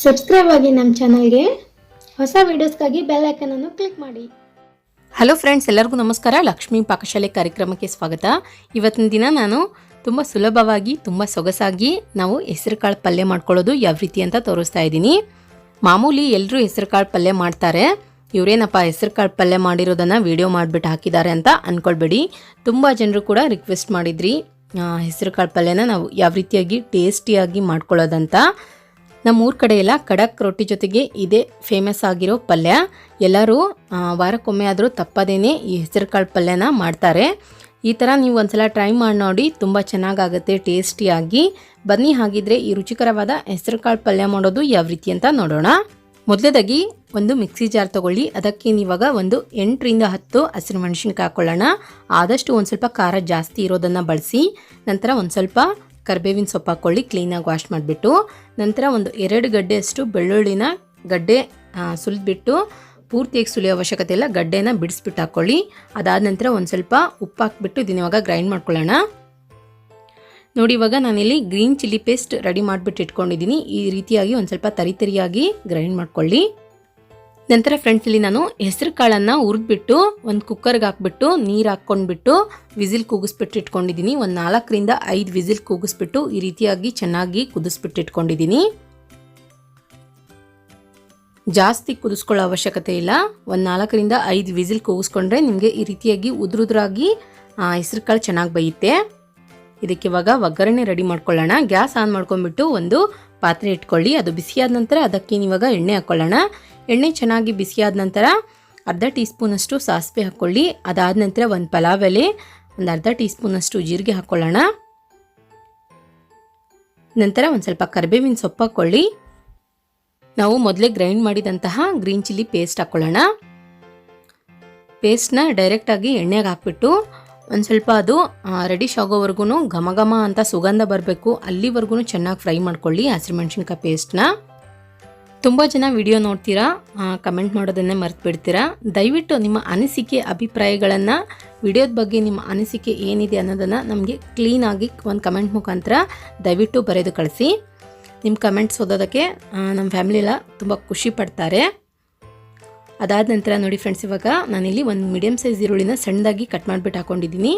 Subscribe ಆಗಿ ನಮ್ಮ ಚಾನಲ್ಗೆ. ಹೊಸ ವಿಡಿಯೋಸ್ಗಾಗಿ ಬೆಲ್ ಐಕಾನ್ ಅನ್ನು ಕ್ಲಿಕ್ ಮಾಡಿ. ಹಲೋ ಫ್ರೆಂಡ್ಸ್, ಎಲ್ಲರಿಗೂ ನಮಸ್ಕಾರ. ಲಕ್ಷ್ಮಿ ಪಾಕಶಾಲೆ ಕಾರ್ಯಕ್ರಮಕ್ಕೆ ಸ್ವಾಗತ. ಇವತ್ತಿನ ದಿನ ನಾನು ತುಂಬ ಸುಲಭವಾಗಿ ತುಂಬ ಸೊಗಸಾಗಿ ನಾವು ಹೆಸರುಕಾಳು ಪಲ್ಯ ಮಾಡ್ಕೊಳ್ಳೋದು ಯಾವ ರೀತಿ ಅಂತ ತೋರಿಸ್ತಾ ಇದ್ದೀನಿ. ಮಾಮೂಲಿ ಎಲ್ಲರೂ ಹೆಸರುಕಾಳು ಪಲ್ಯ ಮಾಡ್ತಾರೆ. ಇವರೇನಪ್ಪ ಹೆಸರುಕಾಳು ಪಲ್ಯ ಮಾಡಿರೋದನ್ನು ವಿಡಿಯೋ ಮಾಡಿಬಿಟ್ಟು ಹಾಕಿದ್ದಾರೆ ಅಂತ ಅಂದ್ಕೊಳ್ಬೇಡಿ. ತುಂಬ ಜನರು ಕೂಡ ರಿಕ್ವೆಸ್ಟ್ ಮಾಡಿದ್ರಿ ಹೆಸರುಕಾಳು ಪಲ್ಯನ ನಾವು ಯಾವ ರೀತಿಯಾಗಿ ಟೇಸ್ಟಿಯಾಗಿ ಮಾಡ್ಕೊಳ್ಳೋದಂತ. ನಮ್ಮೂರ ಕಡೆ ಎಲ್ಲ ಖಡಕ್ ರೊಟ್ಟಿ ಜೊತೆಗೆ ಇದೇ ಫೇಮಸ್ ಆಗಿರೋ ಪಲ್ಯ. ಎಲ್ಲರೂ ವಾರಕ್ಕೊಮ್ಮೆ ಆದರೂ ತಪ್ಪದೇನೆ ಈ ಹೆಸರುಕಾಳು ಪಲ್ಯನ ಮಾಡ್ತಾರೆ. ಈ ಥರ ನೀವು ಒಂದ್ಸಲ ಟ್ರೈ ಮಾಡಿ ನೋಡಿ, ತುಂಬ ಚೆನ್ನಾಗಾಗುತ್ತೆ ಟೇಸ್ಟಿಯಾಗಿ. ಬನ್ನಿ ಹಾಗಿದ್ರೆ ಈ ರುಚಿಕರವಾದ ಹೆಸರುಕಾಳು ಪಲ್ಯ ಮಾಡೋದು ಯಾವ ರೀತಿ ಅಂತ ನೋಡೋಣ. ಮೊದಲೇದಾಗಿ ಒಂದು ಮಿಕ್ಸಿ ಜಾರ್ ತೊಗೊಳ್ಳಿ. ಅದಕ್ಕೆ ನೀವಾಗ ಒಂದು 8 ರಿಂದ 10 ಹಸಿರು ಮೆಣಸಿನ್ಕಾಯಿ ಹಾಕ್ಕೊಳ್ಳೋಣ. ಆದಷ್ಟು ಒಂದು ಸ್ವಲ್ಪ ಖಾರ ಜಾಸ್ತಿ ಇರೋದನ್ನು ಬಳಸಿ. ನಂತರ ಒಂದು ಸ್ವಲ್ಪ ಕರಿಬೇವಿನ ಸೊಪ್ಪು ಹಾಕ್ಕೊಳ್ಳಿ, ಕ್ಲೀನಾಗಿ ವಾಶ್ ಮಾಡಿಬಿಟ್ಟು. ನಂತರ ಒಂದು 2 ಗಡ್ಡೆಯಷ್ಟು ಬೆಳ್ಳುಳ್ಳಿನ ಗಡ್ಡೆ ಸುಲಿದ್ಬಿಟ್ಟು, ಪೂರ್ತಿಯಾಗಿ ಸುಲಿಯೋ ಅವಶ್ಯಕತೆ ಇಲ್ಲ, ಗಡ್ಡೆನ ಬಿಡಿಸ್ಬಿಟ್ಟು ಹಾಕ್ಕೊಳ್ಳಿ. ಅದಾದ ನಂತರ ಒಂದು ಸ್ವಲ್ಪ ಉಪ್ಪು ಹಾಕ್ಬಿಟ್ಟು ಇದನ್ನ ಇವಾಗ ಗ್ರೈಂಡ್ ಮಾಡ್ಕೊಳ್ಳೋಣ. ನೋಡಿ, ಇವಾಗ ನಾನಿಲ್ಲಿ ಗ್ರೀನ್ ಚಿಲ್ಲಿ ಪೇಸ್ಟ್ ರೆಡಿ ಮಾಡಿಬಿಟ್ಟು ಇಟ್ಕೊಂಡಿದ್ದೀನಿ. ಈ ರೀತಿಯಾಗಿ ಒಂದು ಸ್ವಲ್ಪ ತರಿಯಾಗಿ ಗ್ರೈಂಡ್ ಮಾಡ್ಕೊಳ್ಳಿ. ನಂತರ ಫ್ರೆಂಡ್ಸ್, ಇಲ್ಲಿ ನಾನು ಹೆಸರು ಕಾಳನ್ನು ಹುರಿದ್ಬಿಟ್ಟು ಒಂದು ಕುಕ್ಕರ್ಗೆ ಹಾಕ್ಬಿಟ್ಟು ನೀರು ಹಾಕ್ಕೊಂಡ್ಬಿಟ್ಟು ವಿಸಿಲ್ ಕೂಗಿಸ್ಬಿಟ್ಟು ಇಟ್ಕೊಂಡಿದ್ದೀನಿ. ಒಂದು 4 ರಿಂದ 5 ವಿಸಿಲ್ ಕೂಗಿಸ್ಬಿಟ್ಟು ಈ ರೀತಿಯಾಗಿ ಚೆನ್ನಾಗಿ ಕುದಿಸ್ಬಿಟ್ಟು ಇಟ್ಕೊಂಡಿದ್ದೀನಿ. ಜಾಸ್ತಿ ಕುದಿಸ್ಕೊಳ್ಳೋ ಅವಶ್ಯಕತೆ ಇಲ್ಲ. ಒಂದು 4 ರಿಂದ 5 ವಿಸಿಲ್ ಕೂಗಿಸ್ಕೊಂಡ್ರೆ ನಿಮಗೆ ಈ ರೀತಿಯಾಗಿ ಉದುರುದ್ರಾಗಿ ಹೆಸರು ಕಾಳು ಚೆನ್ನಾಗಿ ಬೇಯುತ್ತೆ. ಇದಕ್ಕೆ ಇವಾಗ ಒಗ್ಗರಣೆ ರೆಡಿ ಮಾಡ್ಕೊಳ್ಳೋಣ. ಗ್ಯಾಸ್ ಆನ್ ಮಾಡ್ಕೊಂಡ್ಬಿಟ್ಟು ಒಂದು ಪಾತ್ರೆ ಇಟ್ಕೊಳ್ಳಿ. ಅದು ಬಿಸಿಯಾದ ನಂತರ ಅದಕ್ಕೆ ಇವಾಗ ಎಣ್ಣೆ ಹಾಕ್ಕೊಳ್ಳೋಣ. ಎಣ್ಣೆ ಚೆನ್ನಾಗಿ ಬಿಸಿಯಾದ ನಂತರ ಅರ್ಧ ಟೀ ಸ್ಪೂನಷ್ಟು ಸಾಸಿವೆ ಹಾಕ್ಕೊಳ್ಳಿ. ಅದಾದ ನಂತರ ಒಂದು ಪಲಾವ್ ಎಲೆ, ಒಂದು ಅರ್ಧ ಟೀ ಸ್ಪೂನಷ್ಟು ಜೀರಿಗೆ ಹಾಕ್ಕೊಳ್ಳೋಣ. ನಂತರ ಒಂದು ಸ್ವಲ್ಪ ಕರಿಬೇವಿನ ಸೊಪ್ಪು ಹಾಕ್ಕೊಳ್ಳಿ. ನಾವು ಮೊದಲೇ ಗ್ರೈಂಡ್ ಮಾಡಿದಂತಹ ಗ್ರೀನ್ ಚಿಲ್ಲಿ ಪೇಸ್ಟ್ ಹಾಕ್ಕೊಳ್ಳೋಣ. ಪೇಸ್ಟ್ನ ಡೈರೆಕ್ಟಾಗಿ ಎಣ್ಣೆಗೆ ಹಾಕ್ಬಿಟ್ಟು ಒಂದು ಸ್ವಲ್ಪ ಅದು ರೆಡಿಶ್ ಆಗೋವರೆಗೂ ಘಮ ಘಮ ಅಂತ ಸುಗಂಧ ಬರಬೇಕು, ಅಲ್ಲಿವರೆಗೂ ಚೆನ್ನಾಗಿ ಫ್ರೈ ಮಾಡ್ಕೊಳ್ಳಿ ಹಸಿರು ಮೆಣಸಿನ್ಕಾಯಿ ಪೇಸ್ಟ್ನ. ತುಂಬ ಜನ ವಿಡಿಯೋ ನೋಡ್ತೀರಾ, ಕಮೆಂಟ್ ಮಾಡೋದನ್ನೇ ಮರ್ತು ಬಿಡ್ತೀರಾ. ದಯವಿಟ್ಟು ನಿಮ್ಮ ಅನಿಸಿಕೆ ಅಭಿಪ್ರಾಯಗಳನ್ನು, ವಿಡಿಯೋದ ಬಗ್ಗೆ ನಿಮ್ಮ ಅನಿಸಿಕೆ ಏನಿದೆ ಅನ್ನೋದನ್ನು ನಮಗೆ ಕ್ಲೀನಾಗಿ ಒಂದು ಕಮೆಂಟ್ ಮುಖಾಂತರ ದಯವಿಟ್ಟು ಬರೆದು ಕಳಿಸಿ. ನಿಮ್ಮ ಕಮೆಂಟ್ಸ್ ಓದೋದಕ್ಕೆ ನಮ್ಮ ಫ್ಯಾಮಿಲಿ ಎಲ್ಲ ತುಂಬ ಖುಷಿ ಪಡ್ತಾರೆ. ಅದಾದ ನಂತರ ನೋಡಿ ಫ್ರೆಂಡ್ಸ್, ಇವಾಗ ನಾನಿಲ್ಲಿ ಒಂದು ಮೀಡಿಯಮ್ ಸೈಜ್ ಈರುಳ್ಳಿನ ಸಣ್ಣದಾಗಿ ಕಟ್ ಮಾಡಿಬಿಟ್ಟು ಹಾಕ್ಕೊಂಡಿದ್ದೀನಿ.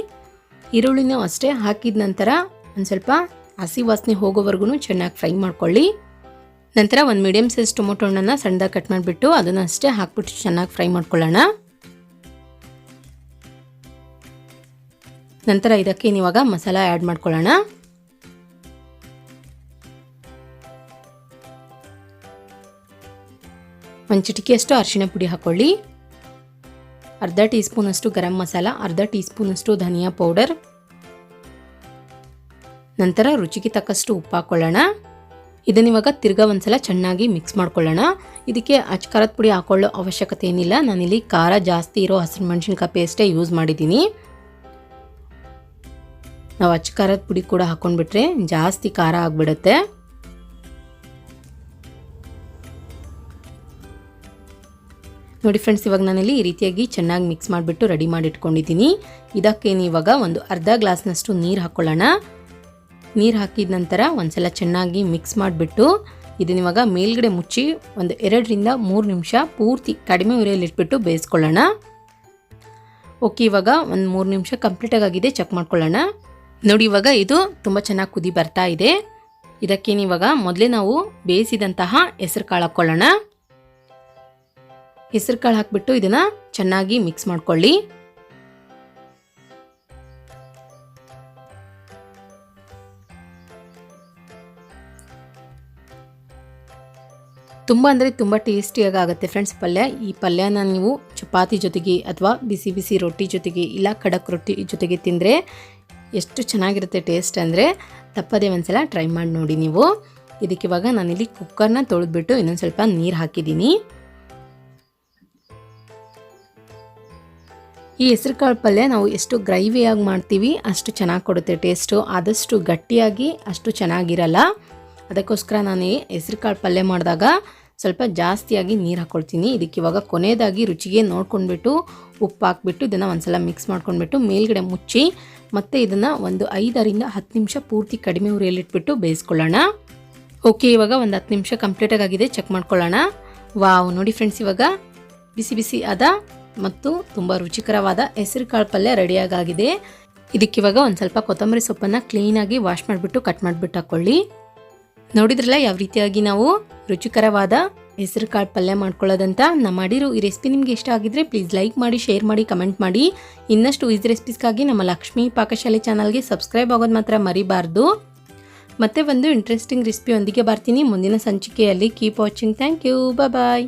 ಈರುಳ್ಳಿನ ಅಷ್ಟೇ ಹಾಕಿದ ನಂತರ ಒಂದು ಸ್ವಲ್ಪ ಹಸಿ ವಾಸನೆ ಹೋಗೋವರೆಗೂ ಚೆನ್ನಾಗಿ ಫ್ರೈ ಮಾಡ್ಕೊಳ್ಳಿ. ನಂತರ ಒಂದು ಮೀಡಿಯಮ್ ಸೈಜ್ ಟೊಮೊಟೊ ಹಣ್ಣನ್ನು ಸಣ್ಣದಾಗಿ ಕಟ್ ಮಾಡಿಬಿಟ್ಟು ಅದನ್ನು ಅಷ್ಟೇ ಹಾಕ್ಬಿಟ್ಟು ಚೆನ್ನಾಗಿ ಫ್ರೈ ಮಾಡ್ಕೊಳ್ಳೋಣ. ನಂತರ ಇದಕ್ಕೆ ಇವಾಗ ಮಸಾಲ ಆ್ಯಡ್ ಮಾಡ್ಕೊಳ್ಳೋಣ. ಒಂದು ಚಿಟಿಕೆಯಷ್ಟು ಅರಿಶಿಣ ಪುಡಿ ಹಾಕ್ಕೊಳ್ಳಿ. ಅರ್ಧ ಟೀ ಸ್ಪೂನಷ್ಟು ಗರಂ ಮಸಾಲ, ಅರ್ಧ ಟೀ ಸ್ಪೂನಷ್ಟು ಧನಿಯಾ ಪೌಡರ್. ನಂತರ ರುಚಿಗೆ ತಕ್ಕಷ್ಟು ಉಪ್ಪು ಹಾಕ್ಕೊಳ್ಳೋಣ. ಇದನ್ನಿವಾಗ ತಿರ್ಗಾ ಒಂದ್ಸಲ ಚೆನ್ನಾಗಿ ಮಿಕ್ಸ್ ಮಾಡ್ಕೊಳ್ಳೋಣ. ಇದಕ್ಕೆ ಖಾರದ ಪುಡಿ ಹಾಕೊಳ್ಳೋ ಅವಶ್ಯಕತೆ ಏನಿಲ್ಲ. ನಾನಿಲ್ಲಿ ಖಾರ ಜಾಸ್ತಿ ಇರೋ ಹಸಿರು ಮೆಣಸಿನ್ಕಾಯಿ ಪೇಸ್ಟೇ ಯೂಸ್ ಮಾಡಿದ್ದೀನಿ. ನಾವು ಖಾರದ ಪುಡಿ ಕೂಡ ಹಾಕ್ಕೊಂಡ್ಬಿಟ್ರೆ ಜಾಸ್ತಿ ಖಾರ ಆಗಿಬಿಡುತ್ತೆ. ನೋಡಿ ಫ್ರೆಂಡ್ಸ್, ಇವಾಗ ನಾನಿಲ್ಲಿ ಈ ರೀತಿಯಾಗಿ ಚೆನ್ನಾಗಿ ಮಿಕ್ಸ್ ಮಾಡಿಬಿಟ್ಟು ರೆಡಿ ಮಾಡಿ ಇಟ್ಕೊಂಡಿದ್ದೀನಿ. ಇದಕ್ಕೆ ಇವಾಗ ಒಂದು ಅರ್ಧ ಗ್ಲಾಸ್ನಷ್ಟು ನೀರು ಹಾಕ್ಕೊಳ್ಳೋಣ. ನೀರು ಹಾಕಿದ ನಂತರ ಒಂದ್ಸಲ ಚೆನ್ನಾಗಿ ಮಿಕ್ಸ್ ಮಾಡಿಬಿಟ್ಟು ಇದನ್ನಿವಾಗ ಮೇಲ್ಗಡೆ ಮುಚ್ಚಿ ಒಂದು 2 ರಿಂದ 3 ನಿಮಿಷ ಪೂರ್ತಿ ಕಡಿಮೆ ಉರಿಯಲ್ಲಿ ಇಟ್ಬಿಟ್ಟು ಬೇಯಿಸ್ಕೊಳ್ಳೋಣ. ಓಕೆ, ಇವಾಗ ಒಂದು 3 ನಿಮಿಷ ಕಂಪ್ಲೀಟಾಗಿ ಆಗಿದೆ, ಚೆಕ್ ಮಾಡ್ಕೊಳ್ಳೋಣ. ನೋಡಿ, ಇವಾಗ ಇದು ತುಂಬ ಚೆನ್ನಾಗಿ ಕುದಿ ಬರ್ತಾ ಇದೆ. ಇದಕ್ಕೇನಿವಾಗ ಮೊದಲೇ ನಾವು ಬೇಯಿಸಿದಂತಹ ಹೆಸರು ಕಾಳು ಹಾಕ್ಕೊಳ್ಳೋಣ. ಹೆಸರು ಕಾಳು ಹಾಕ್ಬಿಟ್ಟು ಇದನ್ನು ಚೆನ್ನಾಗಿ ಮಿಕ್ಸ್ ಮಾಡ್ಕೊಳ್ಳಿ. ತುಂಬ ಅಂದರೆ ತುಂಬ ಟೇಸ್ಟಿಯಾಗಿ ಆಗುತ್ತೆ ಫ್ರೆಂಡ್ಸ್ ಪಲ್ಯ. ಈ ಪಲ್ಯನ ನೀವು ಚಪಾತಿ ಜೊತೆಗೆ ಅಥವಾ ಬಿಸಿ ಬಿಸಿ ರೊಟ್ಟಿ ಜೊತೆಗೆ ಇಲ್ಲ ಖಡಕ್ ರೊಟ್ಟಿ ಜೊತೆಗೆ ತಿಂದರೆ ಎಷ್ಟು ಚೆನ್ನಾಗಿರುತ್ತೆ ಟೇಸ್ಟ್ ಅಂದರೆ ತಪ್ಪದೇ ಒಂದ್ಸಲ ಟ್ರೈ ಮಾಡಿ ನೋಡಿ ನೀವು. ಇದಕ್ಕೆ ಇವಾಗ ನಾನಿಲ್ಲಿ ಕುಕ್ಕರ್ನ ತೊಳೆದ್ಬಿಟ್ಟು ಇನ್ನೊಂದು ಸ್ವಲ್ಪ ನೀರು ಹಾಕಿದ್ದೀನಿ. ಈ ಹೆಸರುಕಾಳು ಪಲ್ಯ ನಾವು ಎಷ್ಟು ಗ್ರೇವಿಯಾಗಿ ಮಾಡ್ತೀವಿ ಅಷ್ಟು ಚೆನ್ನಾಗಿ ಕೊಡುತ್ತೆ ಟೇಸ್ಟು. ಆದಷ್ಟು ಗಟ್ಟಿಯಾಗಿ ಅಷ್ಟು ಚೆನ್ನಾಗಿರಲ್ಲ. ಅದಕ್ಕೋಸ್ಕರ ನಾನು ಹೆಸರುಕಾಳು ಪಲ್ಯ ಮಾಡಿದಾಗ ಸ್ವಲ್ಪ ಜಾಸ್ತಿಯಾಗಿ ನೀರು ಹಾಕ್ಕೊಳ್ತೀನಿ. ಇದಕ್ಕೆ ಇವಾಗ ಕೊನೆಯದಾಗಿ ರುಚಿಗೆ ನೋಡ್ಕೊಂಡ್ಬಿಟ್ಟು ಉಪ್ಪು ಹಾಕ್ಬಿಟ್ಟು ಇದನ್ನು ಒಂದ್ಸಲ ಮಿಕ್ಸ್ ಮಾಡ್ಕೊಂಡ್ಬಿಟ್ಟು ಮೇಲ್ಗಡೆ ಮುಚ್ಚಿ ಮತ್ತೆ ಇದನ್ನು ಒಂದು 5 ರಿಂದ 10 ನಿಮಿಷ ಪೂರ್ತಿ ಕಡಿಮೆ ಉರಿಯಲ್ಲಿಟ್ಬಿಟ್ಟು ಬೇಯಿಸ್ಕೊಳ್ಳೋಣ. ಓಕೆ, ಇವಾಗ ಒಂದು 10 ನಿಮಿಷ ಕಂಪ್ಲೀಟಾಗಿ ಆಗಿದೆ, ಚೆಕ್ ಮಾಡ್ಕೊಳ್ಳೋಣ. ವಾವ್, ನೋಡಿ ಫ್ರೆಂಡ್ಸ್, ಇವಾಗ ಬಿಸಿ ಬಿಸಿ ಆದ ಮತ್ತು ತುಂಬ ರುಚಿಕರವಾದ ಹೆಸರುಕಾಳು ಪಲ್ಯ ರೆಡಿಯಾಗಿದೆ. ಇದಕ್ಕಿವಾಗ ಒಂದು ಸ್ವಲ್ಪ ಕೊತ್ತಂಬರಿ ಸೊಪ್ಪನ್ನು ಕ್ಲೀನಾಗಿ ವಾಶ್ ಮಾಡಿಬಿಟ್ಟು ಕಟ್ ಮಾಡಿಬಿಟ್ಟು ಹಾಕ್ಕೊಳ್ಳಿ. ನೋಡಿದ್ರಲ್ಲ ಯಾವ ರೀತಿಯಾಗಿ ನಾವು ರುಚಿಕರವಾದ ಹೆಸರುಕಾಳು ಪಲ್ಯ ಮಾಡ್ಕೊಳ್ಳೋದಂತ. ನಾ ಮಾಡಿರೋ ಈ ರೆಸಿಪಿ ನಿಮಗೆ ಇಷ್ಟ ಆಗಿದ್ರೆ ಪ್ಲೀಸ್ ಲೈಕ್ ಮಾಡಿ, ಶೇರ್ ಮಾಡಿ, ಕಮೆಂಟ್ ಮಾಡಿ. ಇನ್ನಷ್ಟು ಈಸಿ ರೆಸಿಪೀಸ್ಗಾಗಿ ನಮ್ಮ ಲಕ್ಷ್ಮಿ ಪಾಕಶಾಲೆ ಚಾನಲ್ಗೆ ಸಬ್ಸ್ಕ್ರೈಬ್ ಆಗೋದು ಮಾತ್ರ ಮರಿಬಾರ್ದು. ಮತ್ತೆ ಒಂದು ಇಂಟ್ರೆಸ್ಟಿಂಗ್ ರೆಸಿಪಿ ಒಂದಿಗೆ ಬರ್ತೀನಿ ಮುಂದಿನ ಸಂಚಿಕೆಯಲ್ಲಿ. Keep watching. Thank you. Bye.